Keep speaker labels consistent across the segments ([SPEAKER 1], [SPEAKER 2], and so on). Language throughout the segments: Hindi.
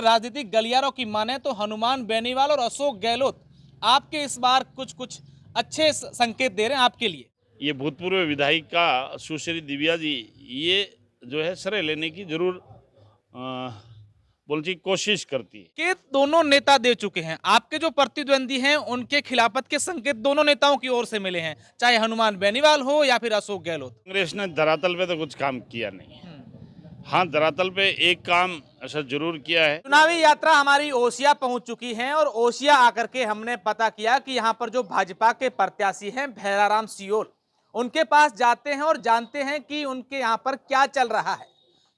[SPEAKER 1] राजनीतिक गलियारों की माने तो हनुमान बेनीवाल और अशोक गहलोत आपके इस बार कुछ कुछ अच्छे संकेत दे रहे हैं आपके लिए।
[SPEAKER 2] ये भूतपूर्व विधायिका सुश्री दिव्या जी ये जो है श्रेय लेने की जरूर बोलती कोशिश करती है।
[SPEAKER 1] कि दोनों नेता दे चुके हैं, आपके जो प्रतिद्वंदी हैं उनके खिलाफत के संकेत दोनों नेताओं की ओर से मिले हैं, चाहे हनुमान बेनीवाल हो या फिर अशोक गहलोत।
[SPEAKER 2] कांग्रेस ने धरातल पे तो कुछ काम किया नहीं है।
[SPEAKER 1] हम्म।
[SPEAKER 2] हाँ, धरातल पे एक काम ऐसा जरूर किया है।
[SPEAKER 1] चुनावी यात्रा हमारी ओसिया पहुंच चुकी है और ओसिया आकर के हमने पता किया कि यहाँ पर जो भाजपा के प्रत्याशी हैं भैराराम सियोल, उनके पास जाते हैं और जानते हैं कि उनके यहाँ पर क्या चल रहा है।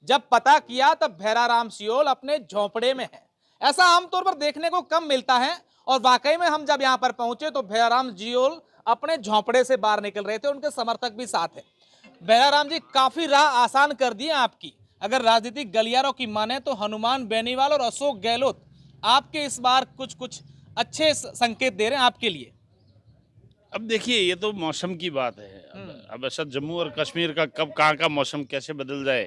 [SPEAKER 1] जब पता किया तब भैराराम सियोल अपने झोंपड़े में है। ऐसा आमतौर पर देखने को कम मिलता है और वाकई में हम जब यहाँ पर पहुंचे तो भैराराम सियोल अपने झोंपड़े से बाहर निकल रहे थे, उनके समर्थक भी साथ है। भैराराम जी, काफी राह आसान कर दी है आपकी। अगर राजनीतिक गलियारों की माने तो हनुमान बेनीवाल और अशोक गहलोत आपके इस बार कुछ कुछ अच्छे संकेत दे रहे हैं आपके लिए।
[SPEAKER 2] अब देखिए, ये तो मौसम की बात है। अब ऐसा जम्मू और कश्मीर का कब कहाँ का मौसम कैसे बदल जाए,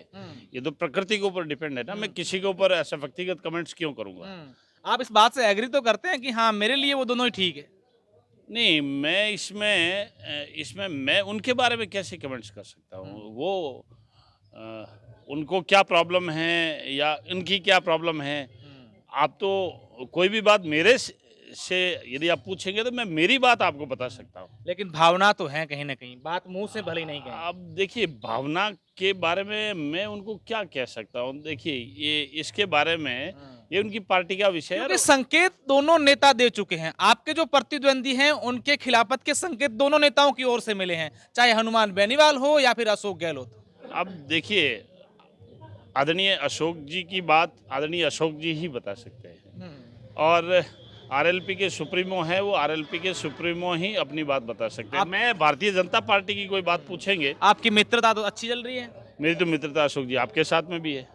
[SPEAKER 2] ये तो प्रकृति के ऊपर डिपेंड है ना। मैं किसी के ऊपर ऐसा व्यक्तिगत कमेंट्स क्यों करूंगा।
[SPEAKER 1] आप इस बात से एग्री तो करते हैं कि हाँ, मेरे लिए वो दोनों ही ठीक है।
[SPEAKER 2] नहीं, मैं इसमें मैं उनके बारे में कैसे कमेंट्स कर सकता हूँ। वो उनको क्या प्रॉब्लम है या इनकी क्या प्रॉब्लम है। आप तो कोई भी बात मेरे से यदि आप पूछेंगे तो मैं मेरी बात आपको बता सकता हूँ।
[SPEAKER 1] लेकिन भावना तो है कहीं ना कहीं, बात मुंह से भले ही नहीं कहें।
[SPEAKER 2] अब देखिए, भावना के बारे में मैं उनको क्या कह सकता हूँ। देखिए, ये इसके बारे में ये उनकी पार्टी का विषय है।
[SPEAKER 1] क्योंकि संकेत दोनों नेता दे चुके हैं, आपके जो प्रतिद्वंदी हैं उनके खिलाफत के संकेत दोनों नेताओं की ओर से मिले हैं, चाहे हनुमान बेनीवाल हो या फिर अशोक गहलोत।
[SPEAKER 2] अब देखिए, आदरणीय अशोक जी की बात आदरणीय अशोक जी ही बता सकते हैं और आरएलपी के सुप्रीमो हैं, वो आरएलपी के सुप्रीमो ही अपनी बात बता सकते हैं। मैं भारतीय जनता पार्टी की कोई बात पूछेंगे।
[SPEAKER 1] आपकी मित्रता तो अच्छी चल रही है।
[SPEAKER 2] मेरी तो मित्रता अशोक जी आपके साथ में भी है।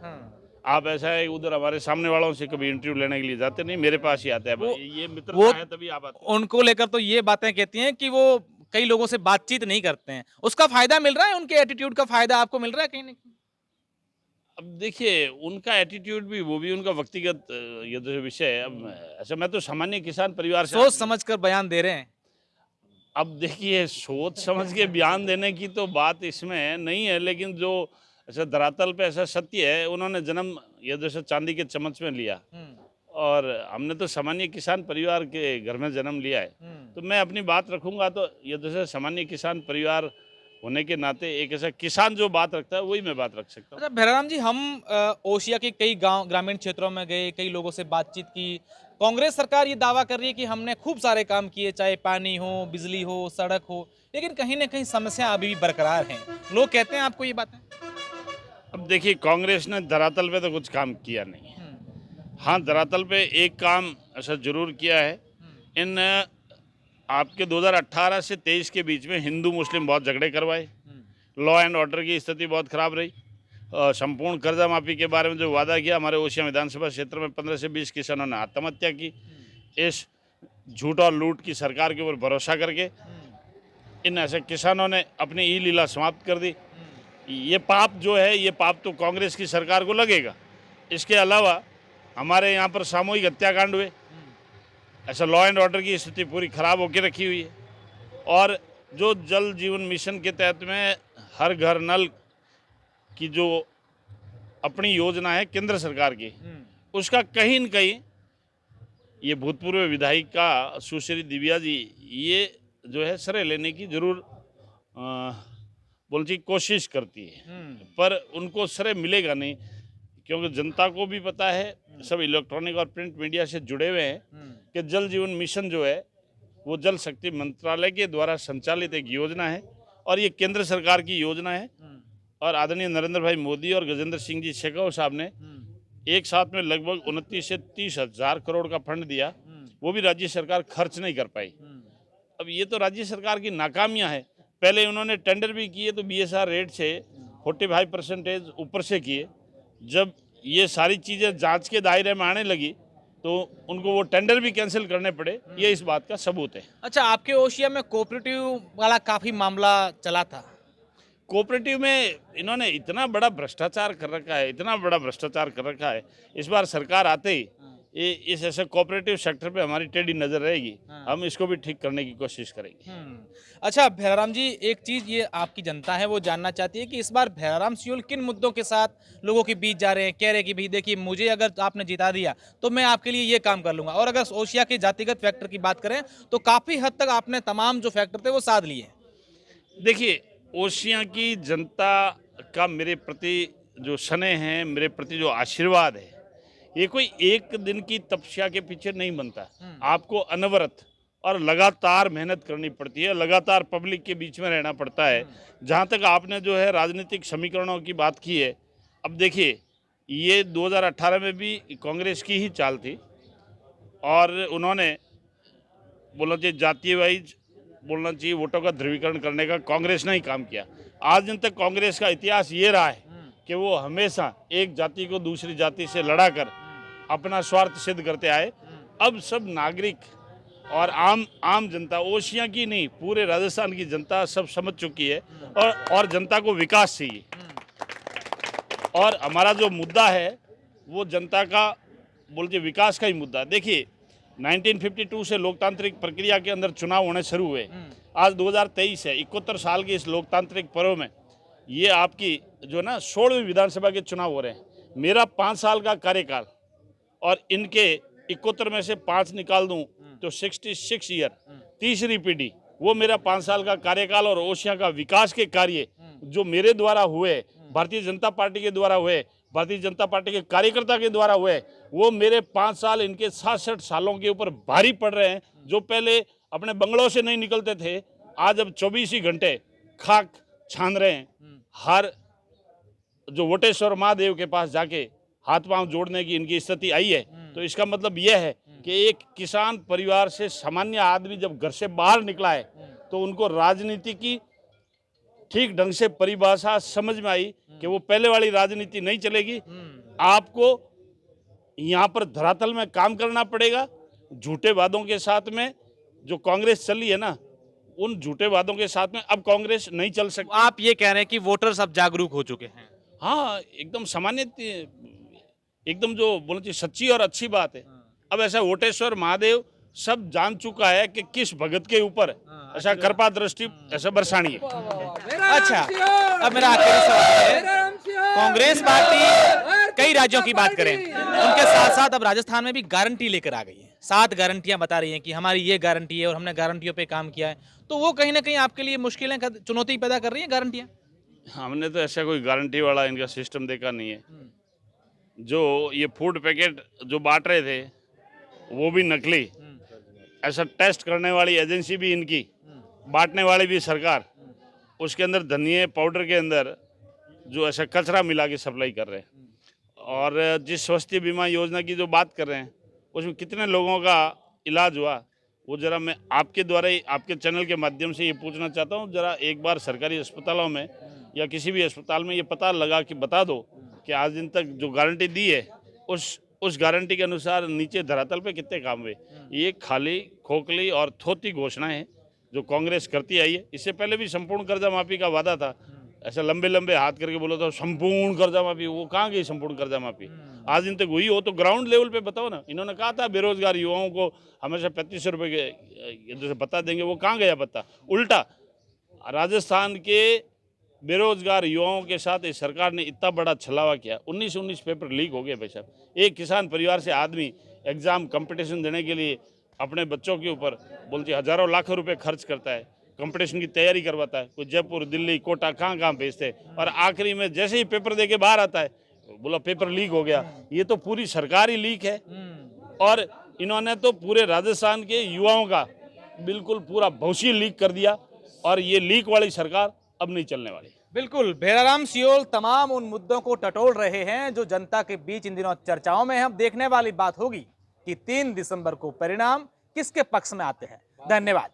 [SPEAKER 2] आप ऐसा है उधर हमारे सामने वालों से कभी इंटरव्यू लेने के लिए जाते नहीं, मेरे पास ही आते हैं। ये मित्रता है तभी आप आते हैं।
[SPEAKER 1] उनको लेकर तो ये बातें कहती हैं कि वो कई लोगों से बातचीत नहीं करते हैं, उसका फायदा मिल रहा है, उनके एटीट्यूड का फायदा आपको मिल रहा है कहीं ना कहीं।
[SPEAKER 2] अब देखिए, उनका एटीट्यूड भी वो भी उनका व्यक्तिगत ये तो विषय है। अब ऐसा मैं तो सामान्य किसान परिवार से
[SPEAKER 1] सोच समझ कर बयान दे रहे हैं।
[SPEAKER 2] अब देखिए, सोच समझ के बयान देने की तो बात इसमें नहीं है, लेकिन जो ऐसा धरातल पे ऐसा सत्य है, उन्होंने जन्म ये जैसे चांदी के चम्मच में लिया और हमने तो सामान्य किसान परिवार के घर में जन्म लिया है। तो मैं अपनी बात रखूंगा तो ये जैसे सामान्य किसान परिवार होने के नाते एक ऐसा किसान जो बात रखता है वही मैं बात रख सकता हूँ।
[SPEAKER 1] अच्छा भैराराम जी, हम ओशिया के कई गांव ग्रामीण क्षेत्रों में गए, कई लोगों से बातचीत की। कांग्रेस सरकार ये दावा कर रही है कि हमने खूब सारे काम किए, चाहे पानी हो, बिजली हो, सड़क हो, लेकिन कहीं ना कहीं समस्या अभी भी बरकरार हैं। लोग कहते हैं आपको ये बातें।
[SPEAKER 2] अब देखिए, कांग्रेस ने धरातल पे तो कुछ काम किया नहीं है। हाँ, धरातल पे एक काम ऐसा जरूर किया है। इन आपके 2018 से 23 के बीच में हिंदू मुस्लिम बहुत झगड़े करवाए, लॉ एंड ऑर्डर की स्थिति बहुत खराब रही। संपूर्ण कर्जा माफी के बारे में जो वादा किया, हमारे ओशिया विधानसभा क्षेत्र में 15 से 20 किसानों ने आत्महत्या की। इस झूठ और लूट की सरकार के ऊपर भरोसा करके इन ऐसे किसानों ने अपनी ई लीला समाप्त कर दी। ये पाप जो है, ये पाप तो कांग्रेस की सरकार को लगेगा। इसके अलावा हमारे यहाँ पर सामूहिक हत्याकांड हुए, ऐसा लॉ एंड ऑर्डर की स्थिति पूरी खराब होकर रखी हुई है। और जो जल जीवन मिशन के तहत में हर घर नल की जो अपनी योजना है केंद्र सरकार की, उसका कहीं न कहीं ये भूतपूर्व विधायिका सुश्री दिव्या जी ये जो है श्रेय लेने की जरूर बोलती कोशिश करती है, पर उनको श्रेय मिलेगा नहीं, क्योंकि जनता को भी पता है, सब इलेक्ट्रॉनिक और प्रिंट मीडिया से जुड़े हुए हैं कि जल जीवन मिशन जो है वो जल शक्ति मंत्रालय के द्वारा संचालित एक योजना है और ये केंद्र सरकार की योजना है। और आदरणीय नरेंद्र भाई मोदी और गजेंद्र सिंह जी शेखावत साहब ने एक साथ में लगभग 29 से 30 हजार करोड़ का फंड दिया, वो भी राज्य सरकार खर्च नहीं कर पाई। अब ये तो राज्य सरकार की नाकामियां हैं। पहले उन्होंने टेंडर भी किए तो बीएसआर रेट से 45% ऊपर से किए। जब ये सारी चीज़ें जांच के दायरे में आने लगी तो उनको वो टेंडर भी कैंसिल करने पड़े, ये इस बात का सबूत है।
[SPEAKER 1] अच्छा, आपके ओशिया में कोऑपरेटिव वाला काफी मामला चला था।
[SPEAKER 2] कोऑपरेटिव में इन्होंने इतना बड़ा भ्रष्टाचार कर रखा है, इतना बड़ा भ्रष्टाचार कर रखा है। इस बार सरकार आते ही इस ऐसे कोऑपरेटिव सेक्टर पे हमारी टेढ़ी नजर रहेगी। हम इसको भी ठीक करने की कोशिश करेंगे।
[SPEAKER 1] अच्छा भैराराम जी, एक चीज ये आपकी जनता है वो जानना चाहती है कि इस बार भैराराम सियोल किन मुद्दों के साथ लोगों के बीच जा रहे हैं, कह रहे हैं कि भाई देखिए मुझे अगर आपने जिता दिया तो मैं आपके लिए ये काम कर लूंगा। और अगर ओसिया के जातिगत फैक्टर की बात करें तो काफी हद तक आपने तमाम जो फैक्टर थे वो साध लिए हैं।
[SPEAKER 2] देखिए, ओसियां की जनता का मेरे प्रति जो स्नेह है, मेरे प्रति जो आशीर्वाद है, ये कोई एक दिन की तपस्या के पीछे नहीं बनता। आपको अनवरत और लगातार मेहनत करनी पड़ती है, लगातार पब्लिक के बीच में रहना पड़ता है। जहाँ तक आपने जो है राजनीतिक समीकरणों की बात की है, अब देखिए ये 2018 में भी कांग्रेस की ही चाल थी और उन्होंने बोलना चाहिए जातीय वाइज बोलना चाहिए वोटों का ध्रुवीकरण करने का कांग्रेस ने ही काम किया। आज दिन तक कांग्रेस का इतिहास ये रहा है कि वो हमेशा एक जाति को दूसरी जाति से लड़ाकर अपना स्वार्थ सिद्ध करते आए। अब सब नागरिक और आम जनता, ओसियां की नहीं पूरे राजस्थान की जनता सब समझ चुकी है और जनता को विकास चाहिए। और हमारा जो मुद्दा है वो जनता का बोलते विकास का ही मुद्दा। देखिए 1952 से लोकतांत्रिक प्रक्रिया के अंदर चुनाव होने शुरू हुए, आज 2023 है। 71 साल के इस लोकतांत्रिक पर्व में ये आपकी जो ना 16वीं विधानसभा के चुनाव हो रहे हैं। मेरा 5 साल का कार्यकाल और इनके 71 में से 5 निकाल दूं तो 66 ईयर, तीसरी पीढ़ी, वो मेरा 5 साल का कार्यकाल और ओसियां का विकास के कार्य जो मेरे द्वारा हुए, भारतीय जनता पार्टी के द्वारा हुए, भारतीय जनता पार्टी के कार्यकर्ता के द्वारा हुए, वो मेरे 5 साल इनके 67 सालों के ऊपर भारी पड़ रहे हैं। जो पहले अपने बंगलों से नहीं निकलते थे, आज अब 24 ही घंटे खाक छान रहे हैं। हर जो वोटेश्वर महादेव के पास जाके हाथ पांव जोड़ने की इनकी स्थिति आई है। तो इसका मतलब यह है कि एक किसान परिवार से सामान्य आदमी जब घर से बाहर निकला है तो उनको राजनीति की ठीक ढंग से परिभाषा समझ में आई कि वो पहले वाली राजनीति नहीं चलेगी। आपको यहाँ पर धरातल में काम करना पड़ेगा। झूठे वादों के साथ में जो कांग्रेस चली है ना, उन झूठे वादों के साथ में अब कांग्रेस नहीं चल सकती।
[SPEAKER 1] आप ये कह रहे हैं कि वोटर्स अब जागरूक हो चुके हैं।
[SPEAKER 2] हाँ, एकदम सामान्य, एकदम जो बोलना चाहिए सच्ची और अच्छी बात है। अब ऐसा वोटेश्वर महादेव सब जान चुका है कि किस भगत के ऊपर ऐसा कृपा दृष्टि ऐसा बरसानी है।
[SPEAKER 1] अच्छा, अब मेरा आखिरी सवाल है, कांग्रेस पार्टी कई राज्यों की बात करें, उनके साथ साथ अब राजस्थान में भी गारंटी लेकर आ गई है। 7 गारंटियां बता रही हैं कि हमारी ये गारंटी है और हमने गारंटियों पे काम किया है। तो वो कहीं ना कहीं आपके लिए मुश्किलें, चुनौती पैदा कर रही है गारंटियां?
[SPEAKER 2] हमने तो ऐसा कोई गारंटी वाला इनका सिस्टम देखा नहीं है। जो ये फूड पैकेट जो बांट रहे थे वो भी नकली, ऐसा टेस्ट करने वाली एजेंसी भी इनकी, बांटने वाली भी सरकार, उसके अंदर धनिया पाउडर के अंदर जो ऐसा कचरा मिला के सप्लाई कर रहे हैं। और जिस स्वास्थ्य बीमा योजना की जो बात कर रहे हैं उसमें कितने लोगों का इलाज हुआ, वो जरा मैं आपके द्वारा ही आपके चैनल के माध्यम से ये पूछना चाहता हूँ। जरा एक बार सरकारी अस्पतालों में या किसी भी अस्पताल में ये पता लगा कि बता दो कि आज दिन तक जो गारंटी दी है उस गारंटी के अनुसार नीचे धरातल पे कितने काम हुए। ये खाली खोखली और थोती घोषणाएं हैं जो कांग्रेस करती आई है। इससे पहले भी संपूर्ण कर्जा माफी का वादा था, ऐसा लंबे लंबे हाथ करके बोला था संपूर्ण कर्जा माफी, वो कहाँ गई संपूर्ण कर्जा माफी? आज दिन तक हुई हो तो ग्राउंड लेवल पे बताओ ना। इन्होंने कहा था बेरोजगार युवाओं को हमेशा 35 रुपये के जैसे बता देंगे, वो कहाँ गया बता? उल्टा राजस्थान के बेरोजगार युवाओं के साथ इस सरकार ने इतना बड़ा छलावा किया। 19 पेपर लीक हो गए भाई साहब। एक किसान परिवार से आदमी एग्जाम कंपटीशन देने के लिए अपने बच्चों के ऊपर बोलते हजारों लाखों रुपए खर्च करता है, कंपटीशन की तैयारी करवाता है, कोई जयपुर दिल्ली कोटा कहाँ भेजते हैं, और आखिरी में जैसे ही पेपर दे के बाहर आता है बोला पेपर लीक हो गया। ये तो पूरी सरकार ही लीक है। और इन्होंने तो पूरे राजस्थान के युवाओं का बिल्कुल पूरा भविष्य लीक कर दिया, और ये लीक वाली सरकार अब नहीं चलने वाली।
[SPEAKER 1] बिल्कुल, भैराराम सियोल तमाम उन मुद्दों को टटोल रहे हैं जो जनता के बीच इन दिनों चर्चाओं में है। अब देखने वाली बात होगी कि 3 दिसंबर को परिणाम किसके पक्ष में आते हैं। धन्यवाद।